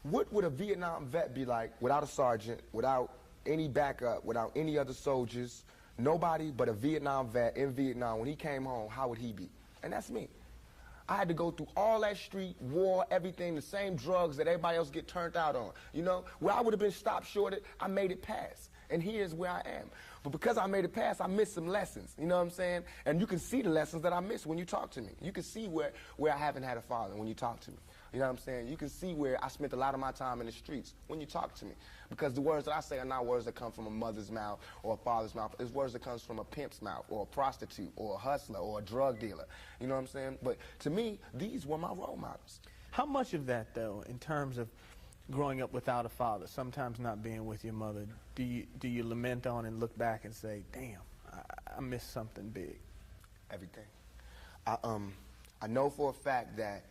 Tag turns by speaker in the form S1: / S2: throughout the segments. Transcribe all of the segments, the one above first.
S1: What would a Vietnam vet be like without a sergeant, without any backup, without any other soldiers, nobody but a Vietnam vet in Vietnam? When he came home, how would he be? And that's me. I had to go through all that street, war, everything, the same drugs that everybody else get turned out on. You know, where I would have been stopped short of, I made it past. And here's where I am. But because I made it past, I missed some lessons. You know what I'm saying? And you can see the lessons that I missed when you talk to me. You can see where I haven't had a father when you talk to me. You know what I'm saying? You can see where I spent a lot of my time in the streets when you talk to me. Because the words that I say are not words that come from a mother's mouth or a father's mouth. It's words that comes from a pimp's mouth or a prostitute or a hustler or a drug dealer. You know what I'm saying? But to me, these were my role models.
S2: How much of that, though, in terms of growing up without a father, sometimes not being with your mother, do you lament on and look back and say, damn, I missed something big?
S1: Everything. I know for a fact that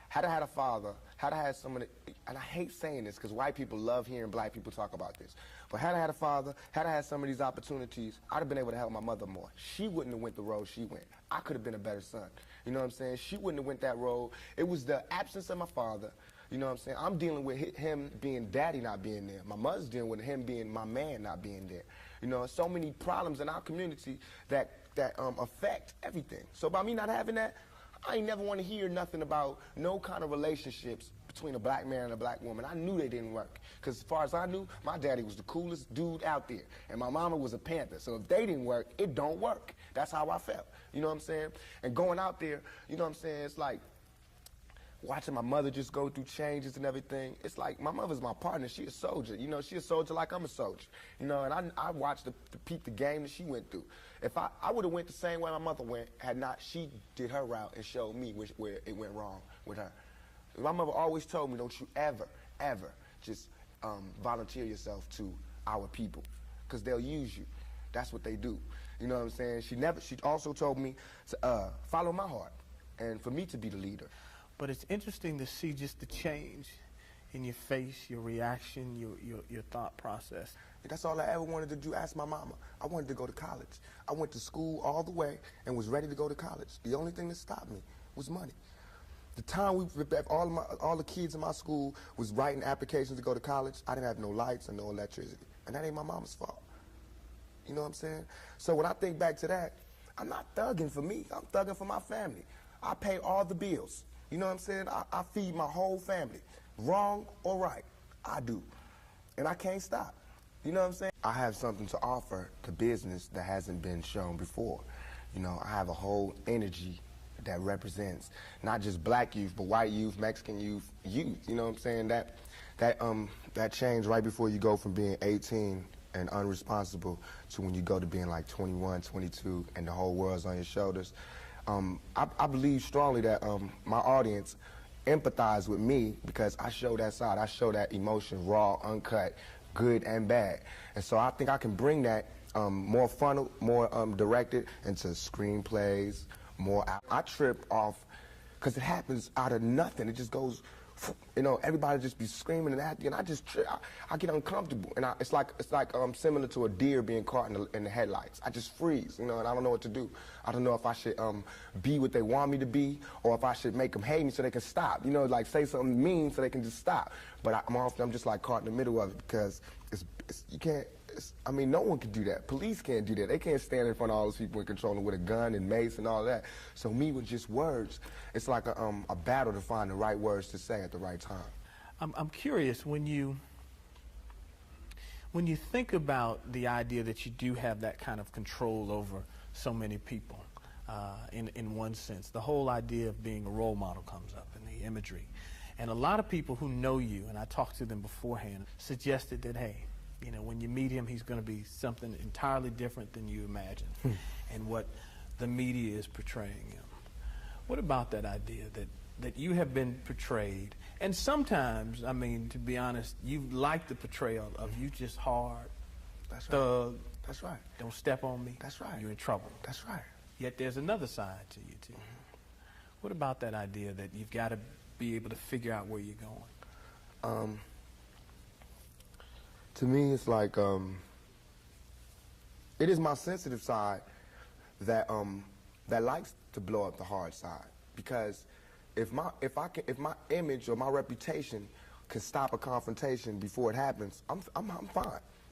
S1: had I had a father, had I had someone, and I hate saying this because white people love hearing black people talk about this, but had I had a father, had I had some of these opportunities, I'd have been able to help my mother more. She wouldn't have went the road she went. I could have been a better son. You know what I'm saying? She wouldn't have went that road. It was the absence of my father. You know what I'm saying? I'm dealing with him being daddy not being there. My mother's dealing with him being my man not being there. You know, so many problems in our community that affect everything. So by me not having that, I ain't never want to hear nothing about no kind of relationships between a black man and a black woman. I knew they didn't work. Because as far as I knew, my daddy was the coolest dude out there. And my mama was a Panther. So if they didn't work, it don't work. That's how I felt. You know what I'm saying? And going out there, you know what I'm saying? It's like watching my mother just go through changes and everything. It's like my mother's my partner. She a soldier. You know, she a soldier like I'm a soldier. You know, and I watched the peep the game that she went through. If I would have went the same way my mother went, had not she did her route and showed me where it went wrong with her. My mother always told me, don't you ever, ever just volunteer yourself to our people, because they'll use you. That's what they do. You know what I'm saying? She also told me to follow my heart and for me to be the leader.
S2: But it's interesting to see just the change in your face, your reaction, your thought process.
S1: That's all I ever wanted to do. Ask my mama. I wanted to go to college. I went to school all the way and was ready to go to college. The only thing that stopped me was money. The time all the kids in my school was writing applications to go to college, I didn't have no lights and no electricity. And that ain't my mama's fault. You know what I'm saying? So when I think back to that, I'm not thugging for me. I'm thugging for my family. I pay all the bills. You know what I'm saying? I feed my whole family. Wrong or right, I do. And I can't stop. You know what I'm saying? I have something to offer to business that hasn't been shown before. You know, I have a whole energy that represents not just black youth, but white youth, Mexican youth. You know what I'm saying? That change right before you go from being 18 and unresponsible to when you go to being like 21, 22, and the whole world's on your shoulders. I believe strongly that my audience empathize with me because I show that side. I show that emotion, raw, uncut, good and bad. And so I think I can bring that more funnel, more directed into screenplays, more. I trip off because it happens out of nothing. It just goes, you know, everybody just be screaming and acting, and I just trip. I get uncomfortable, and it's like similar to a deer being caught in the headlights. I just freeze, you know, and I don't know what to do. I don't know if I should be what they want me to be, or if I should make them hate me so they can stop. You know, like say something mean so they can just stop. But I'm just like caught in the middle of it because you can't. I mean, no one can do that. Police can't do that. They can't stand in front of all those people and control them with a gun and mace and all that. So me with just words, it's like a battle to find the right words to say at the right time.
S2: I'm curious, when you think about the idea that you do have that kind of control over so many people, in one sense, the whole idea of being a role model comes up in the imagery. And a lot of people who know you, and I talked to them beforehand, suggested that, hey, you know, when you meet him, he's going to be something entirely different than you imagine and what the media is portraying him. What about that idea that you have been portrayed? And sometimes, I mean, to be honest, you like the portrayal of you just hard,
S1: That's
S2: thug.
S1: Right. That's right.
S2: Don't step on me.
S1: That's right.
S2: You're in trouble.
S1: That's right.
S2: Yet there's another side to you, too. What about that idea that you've got to be able to figure out where you're going?
S1: To me, it's like it is my sensitive side that likes to blow up the hard side, because if my image or my reputation can stop a confrontation before it happens, I'm fine.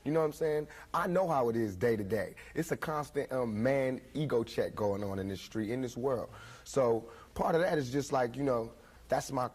S1: You know what I'm saying? I know how it is day to day. It's a constant man ego check going on in this street, in this world. So part of that is just like, you know, that's my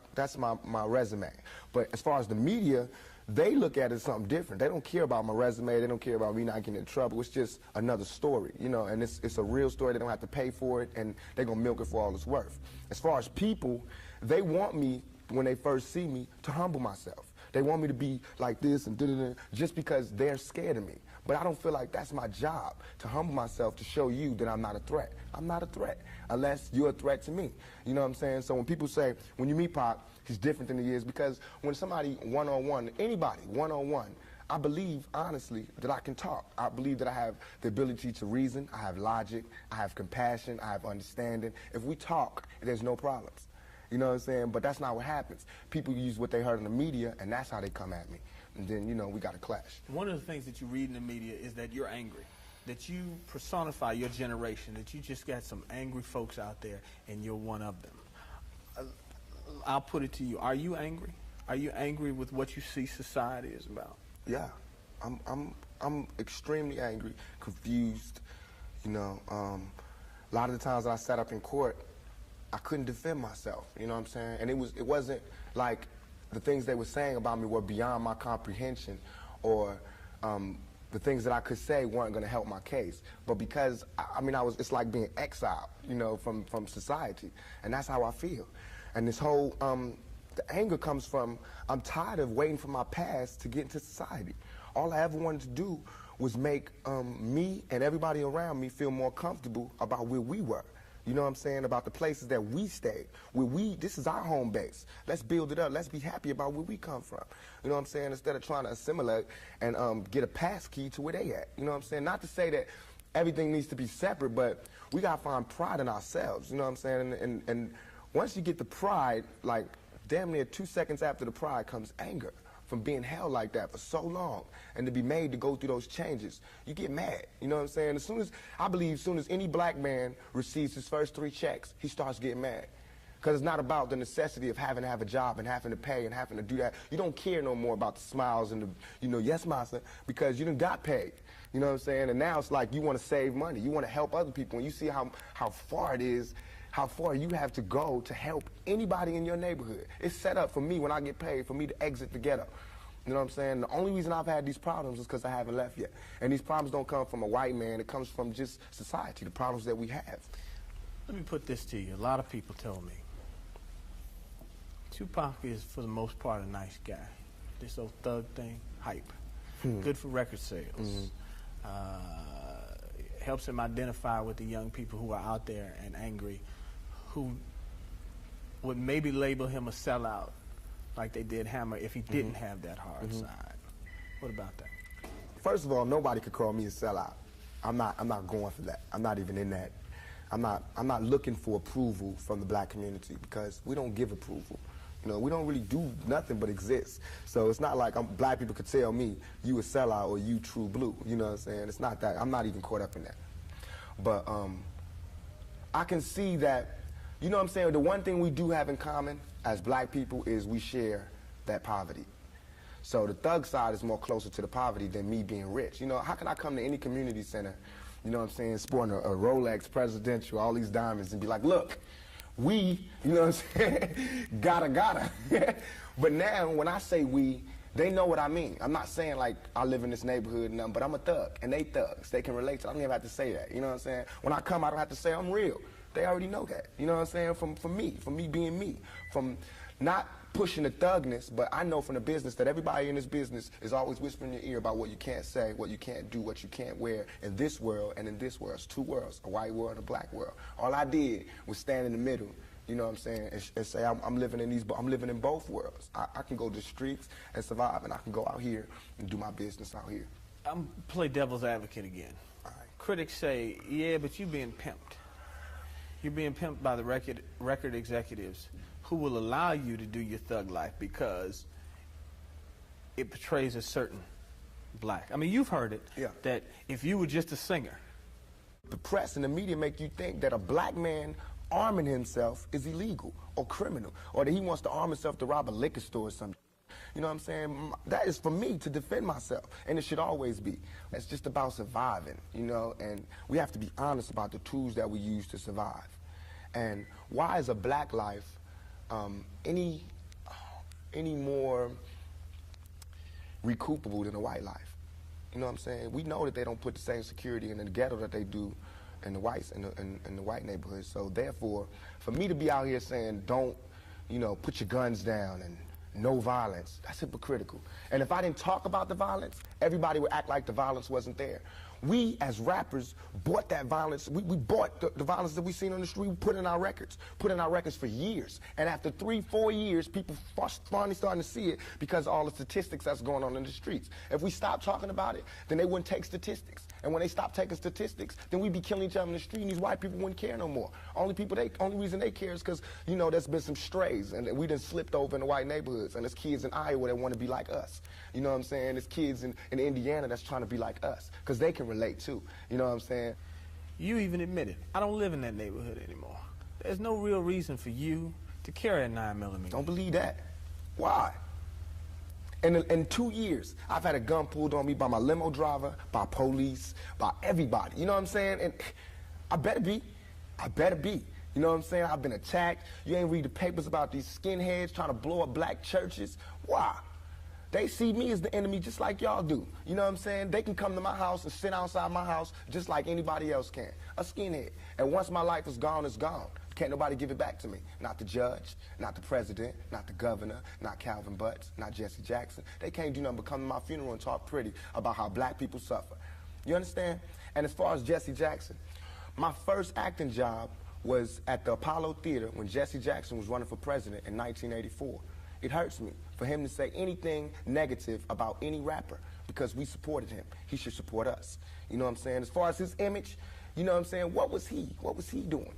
S1: resume. But as far as the media, they look at it as something different. They don't care about my resume. They don't care about me not getting in trouble. It's just another story, you know, and it's a real story. They don't have to pay for it, and they're going to milk it for all it's worth. As far as people, they want me, when they first see me, to humble myself. They want me to be like this and da-da-da, just because they're scared of me. But I don't feel like that's my job, to humble myself, to show you that I'm not a threat. I'm not a threat, unless you're a threat to me. You know what I'm saying? So when people say, when you meet Pac, he's different than he is, because when somebody one-on-one, anybody one-on-one, I believe, honestly, that I can talk. I believe that I have the ability to reason, I have logic, I have compassion, I have understanding. If we talk, there's no problems. You know what I'm saying? But that's not what happens. People use what they heard in the media, and that's how they come at me. And then, you know, we got a clash.
S2: One of the things that you read in the media is that you're angry, that you personify your generation, that you just got some angry folks out there, and you're one of them. I'll put it to you. Are you angry? Are you angry with what you see society is about?
S1: Yeah. I'm extremely angry, confused. You know, a lot of the times that I sat up in court, I couldn't defend myself, you know what I'm saying? And it wasn't like the things they were saying about me were beyond my comprehension, or the things that I could say weren't going to help my case. But because, I mean, it's like being exiled, you know, from society. And that's how I feel. And this whole, the anger comes from, I'm tired of waiting for my past to get into society. All I ever wanted to do was make me and everybody around me feel more comfortable about where we were. You know what I'm saying? About the places that we stayed. This is our home base. Let's build it up. Let's be happy about where we come from. You know what I'm saying? Instead of trying to assimilate and get a pass key to where they at. You know what I'm saying? Not to say that everything needs to be separate, but we got to find pride in ourselves. You know what I'm saying? And once you get the pride, like damn near 2 seconds after the pride comes anger. From being held like that for so long, and to be made to go through those changes, you get mad. You know what I'm saying? I believe as soon as any black man receives his first 3 checks, he starts getting mad. Because it's not about the necessity of having to have a job and having to pay and having to do that. You don't care no more about the smiles and the, you know, yes, massa, because you done got paid. You know what I'm saying? And now it's like you want to save money. You want to help other people. And you see how far it is, how far you have to go to help anybody in your neighborhood. It's set up for me when I get paid, for me to exit the ghetto. You know what I'm saying? The only reason I've had these problems is because I haven't left yet. And these problems don't come from a white man. It comes from just society, the problems that we have.
S2: Let me put this to you. A lot of people tell me Tupac is, for the most part, a nice guy. This old thug thing, hype. Good for record sales. Helps him identify with the young people who are out there and angry, who would maybe label him a sellout, like they did Hammer, if he didn't have that hard side. What about that?
S1: First of all, nobody could call me a sellout. I'm not going for that. I'm not even in that. I'm not looking for approval from the black community, because we don't give approval. You know, we don't really do nothing but exist. So it's not like black people could tell me, you a sellout or you true blue. You know what I'm saying? It's not that. I'm not even caught up in that. But I can see that, you know what I'm saying, the one thing we do have in common as black people is we share that poverty. So the thug side is more closer to the poverty than me being rich. You know, how can I come to any community center, you know what I'm saying, sporting a Rolex Presidential, all these diamonds, and be like, look, we, you know what I'm saying, gotta. But now, when I say we, they know what I mean. I'm not saying like I live in this neighborhood and nothing, but I'm a thug, and they thugs. They can relate to it. I don't even have to say that, you know what I'm saying? When I come, I don't have to say I'm real. They already know that, you know what I'm saying? From me being me, from not pushing the thugness, but I know from the business that everybody in this business is always whispering in your ear about what you can't say, what you can't do, what you can't wear in this world and in this world. It's 2 worlds, a white world and a black world. All I did was stand in the middle, you know what I'm saying, and say I'm living in both worlds. I can go to the streets and survive, and I can go out here and do my business out here.
S2: I'm play devil's advocate again.
S1: All right.
S2: Critics say, yeah, but you're being pimped. You're being pimped by the record executives who will allow you to do your thug life because it portrays a certain black. I mean, you've heard it, that if you were just a singer.
S1: The press and the media make you think that a black man arming himself is illegal or criminal, or that he wants to arm himself to rob a liquor store or something. You know what I'm saying? That is for me to defend myself, and it should always be. It's just about surviving, you know, and we have to be honest about the tools that we use to survive. And why is a black life any more recoupable than a white life? You know what I'm saying? We know that they don't put the same security in the ghetto that they do in the whites in the white neighborhoods. So therefore, for me to be out here saying don't, you know, put your guns down and no violence, that's hypocritical. And if I didn't talk about the violence, everybody would act like the violence wasn't there. We, as rappers, bought that violence. We bought the violence that we seen on the street. We put in our records for years. And after 3-4 years, people finally starting to see it because of all the statistics that's going on in the streets. If we stop talking about it, then they wouldn't take statistics. And when they stop taking statistics, then we'd be killing each other in the street, and these white people wouldn't care no more. Only reason they care is because, you know, there's been some strays, and we done slipped over in the white neighborhoods, and there's kids in Iowa that want to be like us. You know what I'm saying? There's kids in Indiana that's trying to be like us, because they can relate too. You know what I'm saying?
S2: You even admitted, I don't live in that neighborhood anymore. There's no real reason for you to carry a 9mm.
S1: Don't believe that. Why? In 2 years, I've had a gun pulled on me by my limo driver, by police, by everybody. You know what I'm saying? And I better be. I better be. You know what I'm saying? I've been attacked. You ain't read the papers about these skinheads trying to blow up black churches. Why? They see me as the enemy just like y'all do. You know what I'm saying? They can come to my house and sit outside my house just like anybody else can. A skinhead. And once my life is gone, it's gone. Can't nobody give it back to me. Not the judge, not the president, not the governor, not Calvin Butts, not Jesse Jackson. They can't do nothing but come to my funeral and talk pretty about how black people suffer. You understand? And as far as Jesse Jackson, my first acting job was at the Apollo Theater when Jesse Jackson was running for president in 1984. It hurts me for him to say anything negative about any rapper because we supported him. He should support us. You know what I'm saying? As far as his image, you know what I'm saying? What was he doing?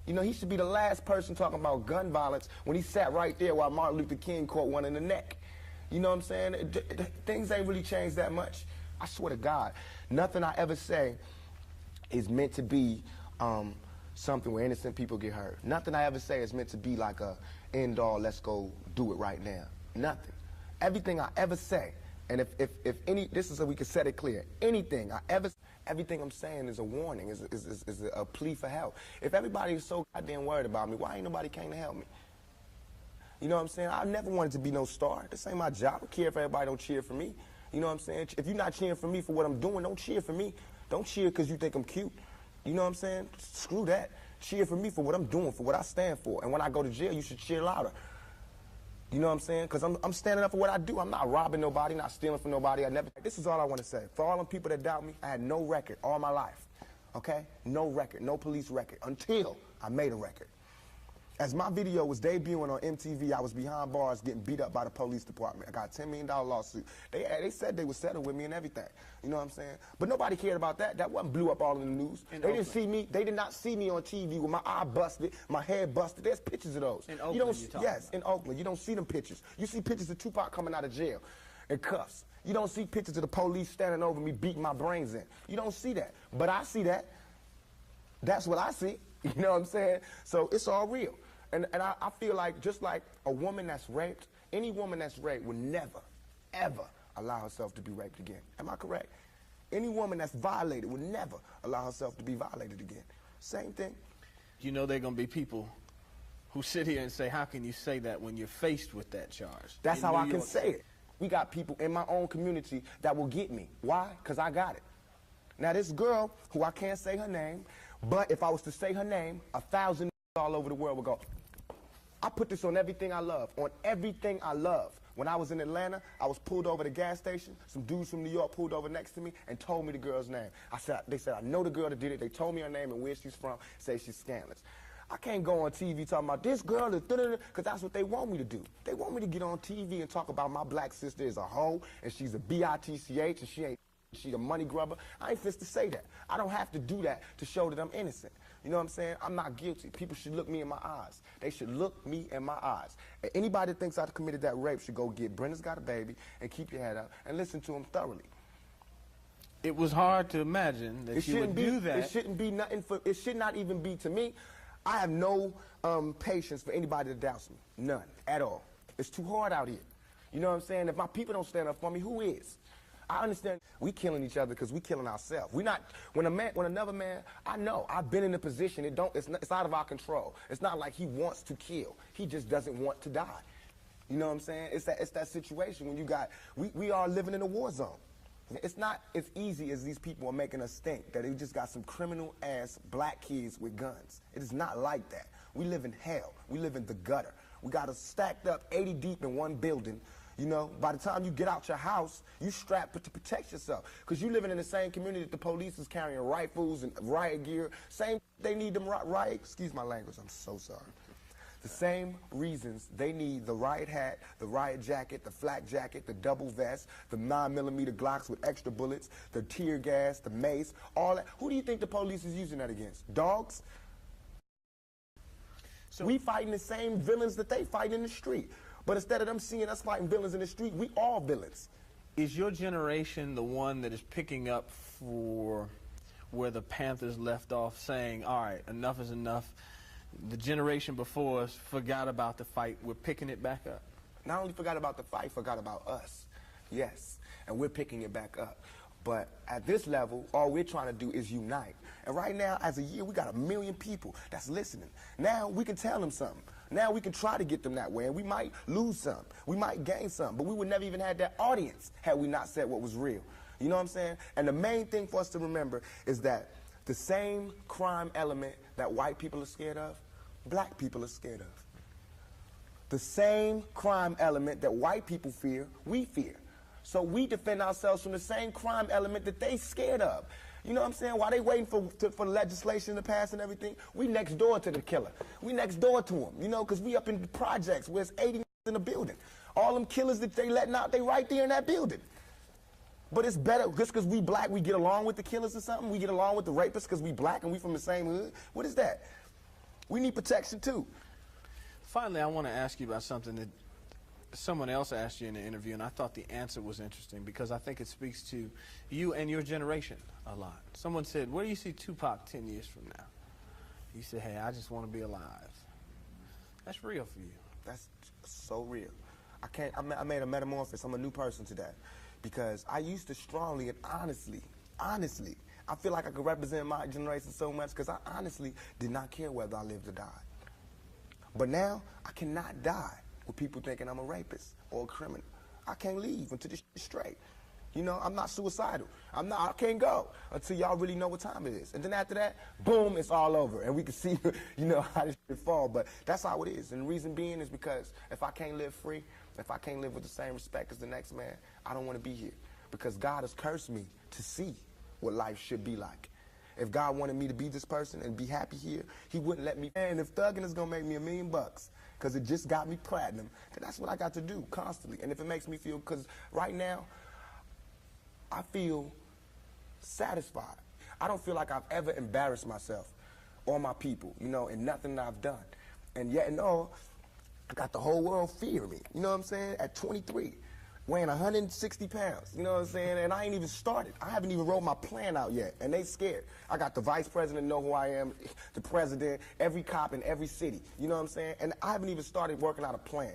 S1: You know, he should be the last person talking about gun violence when he sat right there while Martin Luther King caught one in the neck. You know what I'm saying? Things ain't really changed that much. I swear to God, nothing I ever say is meant to be something where innocent people get hurt. Nothing I ever say is meant to be like a end all, let's go do it right now. Nothing. Everything I ever say, and if any, this is so we can set it clear, everything I'm saying is a warning, is a plea for help. If everybody is so goddamn worried about me, why ain't nobody came to help me? You know what I'm saying? I never wanted to be no star. This ain't my job. I don't care if everybody don't cheer for me. You know what I'm saying? If you're not cheering for me for what I'm doing, don't cheer for me. Don't cheer because you think I'm cute. You know what I'm saying? Screw that. Cheer for me for what I'm doing, for what I stand for. And when I go to jail, you should cheer louder. You know what I'm saying? Because I'm standing up for what I do. I'm not robbing nobody, not stealing from nobody. This is all I want to say. For all them people that doubt me, I had no record all my life. Okay? No record, no police record, until I made a record. As my video was debuting on MTV, I was behind bars getting beat up by the police department. I got a $10 million lawsuit. They said they would settle with me and everything. You know what I'm saying? But nobody cared about that. That wasn't blew up all in the news. They did not see me on TV with my eye busted, my head busted. There's pictures of those.
S2: In Oakland,
S1: yes, in Oakland. You don't see them pictures. You see pictures of Tupac coming out of jail in cuffs. You don't see pictures of the police standing over me beating my brains in. You don't see that. But I see that. That's what I see. You know what I'm saying? So it's all real. And I feel like just like a woman that's raped, any woman that's raped would never, ever allow herself to be raped again. Am I correct? Any woman that's violated would never allow herself to be violated again. Same thing.
S2: You know there are going to be people who sit here and say, how can you say that when you're faced with that charge?
S1: That's how I can say it. We got people in my own community that will get me. Why? Because I got it. Now this girl, who I can't say her name, but if I was to say her name, 1,000 all over the world would go, I put this on everything I love, on everything I love. When I was in Atlanta, I was pulled over at a gas station. Some dudes from New York pulled over next to me and told me the girl's name. They said, I know the girl that did it. They told me her name and where she's from, say she's scandalous. I can't go on TV talking about this girl, because that's what they want me to do. They want me to get on TV and talk about my black sister is a hoe, and she's a bitch, and she's a money grubber. I ain't fit to say that. I don't have to do that to show that I'm innocent. You know what I'm saying? I'm not guilty. People should look me in my eyes. They should look me in my eyes. And anybody that thinks I committed that rape should go get Brenda's Got a Baby and keep your head up and listen to him thoroughly.
S2: It was hard to imagine that you would do that.
S1: It shouldn't be nothing for, it should not even be to me. I have no patience for anybody that doubts me. None at all. It's too hard out here. You know what I'm saying? If my people don't stand up for me, who is? I understand we killing each other because we killing ourselves. We not, when another man, I know, I've been in a position, it's out of our control. It's not like he wants to kill. He just doesn't want to die. You know what I'm saying? It's that situation when you got, we are living in a war zone. It's not as easy as these people are making us think, that they just got some criminal-ass black kids with guns. It is not like that. We live in hell. We live in the gutter. We got us stacked up 80 deep in one building. You know, by the time you get out your house, you strapped to protect yourself. Because you living in the same community that the police is carrying rifles and riot gear. Same, they need them riot, excuse my language, I'm so sorry. The same reasons they need the riot hat, the riot jacket, the flak jacket, the double vest, the 9mm Glocks with extra bullets, the tear gas, the mace, all that. Who do you think the police is using that against? Dogs? So we fighting the same villains that they fight in the street. But instead of them seeing us fighting villains in the street, we all villains.
S2: Is your generation the one that is picking up for where the Panthers left off, saying, all right, enough is enough? The generation before us forgot about the fight. We're picking it back up.
S1: Not only forgot about the fight, forgot about us. Yes, and we're picking it back up. But at this level, all we're trying to do is unite. And right now, as a year, we got 1 million people that's listening. Now we can tell them something. Now we can try to get them that way, and we might lose some. We might gain some, but we would never even have that audience had we not said what was real. You know what I'm saying? And the main thing for us to remember is that the same crime element that white people are scared of, black people are scared of. The same crime element that white people fear, we fear. So we defend ourselves from the same crime element that they scared of. You know what I'm saying? While they waiting for legislation to pass and everything, we next door to the killer. We next door to him, you know, because we up in the projects where it's 80 in the building. All them killers that they letting out, they right there in that building. But it's better, just because we black, we get along with the killers or something? We get along with the rapists because we black and we from the same hood? What is that? We need protection too.
S2: Finally, I want to ask you about something that someone else asked you in the interview, and I thought the answer was interesting because I think it speaks to you and your generation a lot. Someone said, where do you see Tupac 10 years from now? You said, hey, I just want to be alive. That's real for you.
S1: That's so real. I made a metamorphosis. I'm a new person today because I used to strongly and honestly, I feel like I could represent my generation so much because I honestly did not care whether I lived or died. But now, I cannot die with people thinking I'm a rapist or a criminal. I can't leave until this shit's straight. You know, I'm not suicidal. I can't go until y'all really know what time it is. And then after that, boom, it's all over. And we can see, you know, how this shit fall. But that's how it is. And the reason being is because if I can't live free, if I can't live with the same respect as the next man, I don't want to be here. Because God has cursed me to see what life should be like. If God wanted me to be this person and be happy here, he wouldn't let me. And if thugging is going to make me $1 million, because it just got me platinum, then that's what I got to do constantly. And if it makes me feel, because right now, I feel satisfied. I don't feel like I've ever embarrassed myself or my people, you know, in nothing that I've done. And yet and all, I got the whole world fearing me, you know what I'm saying, at 23. Weighing 160 pounds, you know what I'm saying? And I ain't even started. I haven't even wrote my plan out yet, and they scared. I got the vice president know who I am, the president, every cop in every city, you know what I'm saying? And I haven't even started working out a plan.